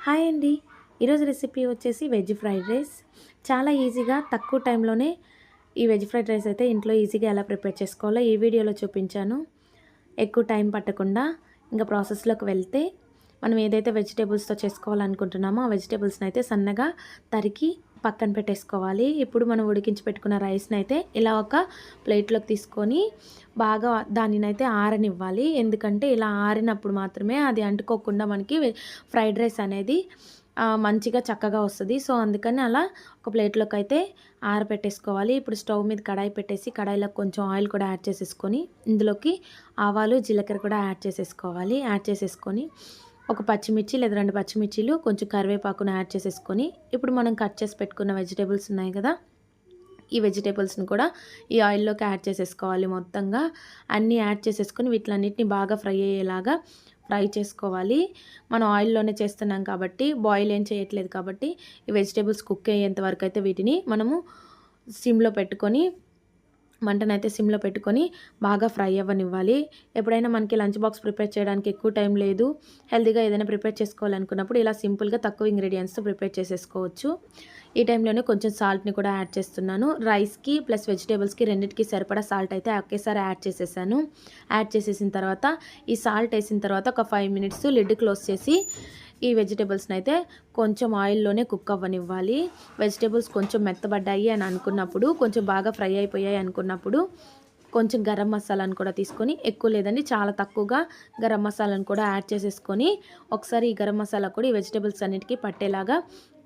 Hi అండి. ఈరోజు recipe వచ్చేసి వెజ్ ఫ్రైడ్ రైస్. చాలా ఈజీగా తక్కువ టైంలోనే ఈ వెజ్ ఫ్రైడ్ రైస్ అయితే ఇంట్లో ఈజీగా ఎలా ప్రిపేర్ చేసుకోవాలో ఈ వీడియోలో చూపించాను. ఎక్కువ టైం పట్టకుండా ఇంకా ప్రాసెస్లోకి వెళ్తే మనం ఏదైతే వెజిటేబుల్స్తో చేసుకోవాలనుకుంటున్నామో ఆ వెజిటేబుల్స్ని అయితే సన్నగా తరిగి పక్కన పెట్టేసుకోవాలి. ఇప్పుడు మనం ఉడికించి పెట్టుకున్న రైస్ని అయితే ఇలా ఒక ప్లేట్లోకి తీసుకొని బాగా దానినైతే ఆరనివ్వాలి. ఎందుకంటే ఇలా ఆరినప్పుడు మాత్రమే అది అంటుకోకుండా మనకి ఫ్రైడ్ రైస్ అనేది మంచిగా చక్కగా వస్తుంది. సో అందుకని అలా ఒక ప్లేట్లోకి అయితే ఆరబెట్టేసుకోవాలి. ఇప్పుడు స్టవ్ మీద కడాయి పెట్టేసి కడాయిలో కొంచెం ఆయిల్ కూడా యాడ్ చేసేసుకొని ఇందులోకి ఆవాలు జీలకర్ర కూడా యాడ్ చేసేసుకోవాలి. యాడ్ చేసేసుకొని ఒక పచ్చిమిర్చి లేదా 2 పచ్చిమిర్చీలు కొంచెం కరివేపాకును యాడ్ చేసేసుకొని ఇప్పుడు మనం కట్ చేసి పెట్టుకున్న వెజిటేబుల్స్ ఉన్నాయి కదా, ఈ వెజిటేబుల్స్ని కూడా ఈ ఆయిల్లోకి యాడ్ చేసేసుకోవాలి. మొత్తంగా అన్నీ యాడ్ చేసేసుకొని వీటిలన్నిటిని బాగా ఫ్రై అయ్యేలాగా ఫ్రై చేసుకోవాలి. మనం ఆయిల్లోనే చేస్తున్నాం కాబట్టి బాయిల్ ఏం చేయట్లేదు కాబట్టి ఈ వెజిటేబుల్స్ కుక్ అయ్యేంత వరకు అయితే వీటిని మనము సిమ్లో పెట్టుకొని మంటనైతే సిమ్లో పెట్టుకొని బాగా ఫ్రై అవ్వనివ్వాలి. ఎప్పుడైనా మనకి లంచ్ బాక్స్ ప్రిపేర్ చేయడానికి ఎక్కువ టైం లేదు, హెల్తీగా ఏదైనా ప్రిపేర్ చేసుకోవాలనుకున్నప్పుడు ఇలా సింపుల్గా తక్కువ ఇంగ్రీడియంట్స్తో ప్రిపేర్ చేసేసుకోవచ్చు. ఈ టైంలోనే కొంచెం సాల్ట్ని కూడా యాడ్ చేస్తున్నాను. రైస్కి ప్లస్ వెజిటేబుల్స్కి రెండింటికి సరిపడా సాల్ట్ అయితే ఒకేసారి యాడ్ చేసేసాను. యాడ్ చేసేసిన తర్వాత ఈ సాల్ట్ వేసిన తర్వాత ఒక 5 మినిట్స్ లిడ్ క్లోజ్ చేసి ఈ వెజిటేబుల్స్ని అయితే కొంచెం ఆయిల్లోనే కుక్ అవ్వనివ్వాలి. వెజిటేబుల్స్ కొంచెం మెత్తబడ్డాయి అని అనుకున్నప్పుడు, కొంచెం బాగా ఫ్రై అయిపోయాయి అనుకున్నప్పుడు కొంచెం గరం మసాలాను కూడా తీసుకొని, ఎక్కువ లేదండి చాలా తక్కువగా గరం మసాలాను కూడా యాడ్ చేసేసుకొని ఒకసారి ఈ గరం మసాలా కూడా ఈ వెజిటేబుల్స్ అన్నిటికీ పట్టేలాగా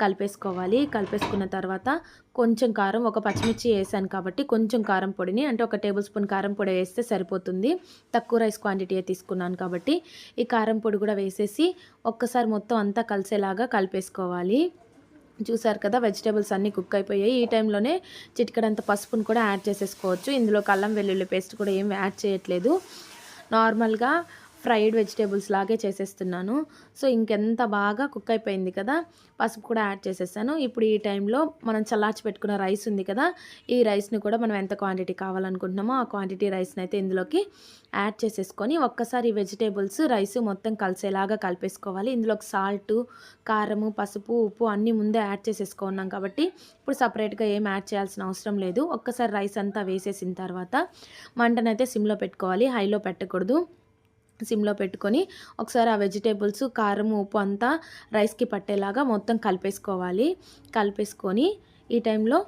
కలిపేసుకోవాలి. కలిపేసుకున్న తర్వాత కొంచెం కారం, ఒక పచ్చిమిర్చి వేసాను కాబట్టి కొంచెం కారం పొడిని అంటే 1 టేబుల్ స్పూన్ కారం పొడి వేస్తే సరిపోతుంది. తక్కువ రైస్ క్వాంటిటీ తీసుకున్నాను కాబట్టి ఈ కారం పొడి కూడా వేసేసి ఒక్కసారి మొత్తం అంతా కలిసేలాగా కలిపేసుకోవాలి. చూసారు కదా, వెజిటేబుల్స్ అన్నీ కుక్ అయిపోయాయి. ఈ టైంలోనే చిటికెడంత పసుపును కూడా యాడ్ చేసేసుకోవచ్చు. ఇందులో అల్లం వెల్లుల్లి పేస్ట్ కూడా ఏం యాడ్ చేయట్లేదు, నార్మల్గా ఫ్రైడ్ వెజిటేబుల్స్ లాగే చేసేస్తున్నాను. సో ఇంకెంత బాగా కుక్ అయిపోయింది కదా, పసుపు కూడా యాడ్ చేసేసాను. ఇప్పుడు ఈ టైంలో మనం చల్లార్చి పెట్టుకున్న రైస్ ఉంది కదా, ఈ రైస్ని కూడా మనం ఎంత క్వాంటిటీ కావాలనుకుంటున్నామో ఆ క్వాంటిటీ రైస్ని అయితే ఇందులోకి యాడ్ చేసేసుకొని ఒక్కసారి వెజిటేబుల్స్ రైస్ మొత్తం కలిసేలాగా కలిపేసుకోవాలి. ఇందులోకి సాల్ట్, కారము, పసుపు, ఉప్పు అన్నీ ముందే యాడ్ చేసేసుకున్నాం కాబట్టి ఇప్పుడు సపరేట్గా ఏం యాడ్ చేయాల్సిన అవసరం లేదు. ఒక్కసారి రైస్ అంతా వేసేసిన తర్వాత మంటనైతే సిమ్లో పెట్టుకోవాలి, హైలో పెట్టకూడదు. సిమ్లో పెట్టుకొని ఒకసారి ఆ వెజిటేబుల్స్, కారం, ఉప్పు అంతా రైస్కి పట్టేలాగా మొత్తం కలిపేసుకోవాలి. కలిపేసుకొని ఈ టైంలో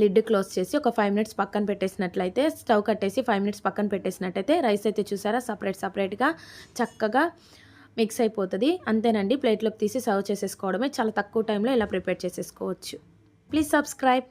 లిడ్ క్లోజ్ చేసి ఒక 5 మినిట్స్ పక్కన పెట్టేసినట్లయితే, స్టవ్ కట్టేసి 5 మినిట్స్ పక్కన పెట్టేసినట్టయితే రైస్ అయితే చూసారా సపరేట్గా చక్కగా మిక్స్ అయిపోతుంది. అంతేనండి, ప్లేట్లోకి తీసి సర్వ్ చేసేసుకోవడమే. చాలా తక్కువ టైంలో ఇలా ప్రిపేర్ చేసేసుకోవచ్చు. Please subscribe.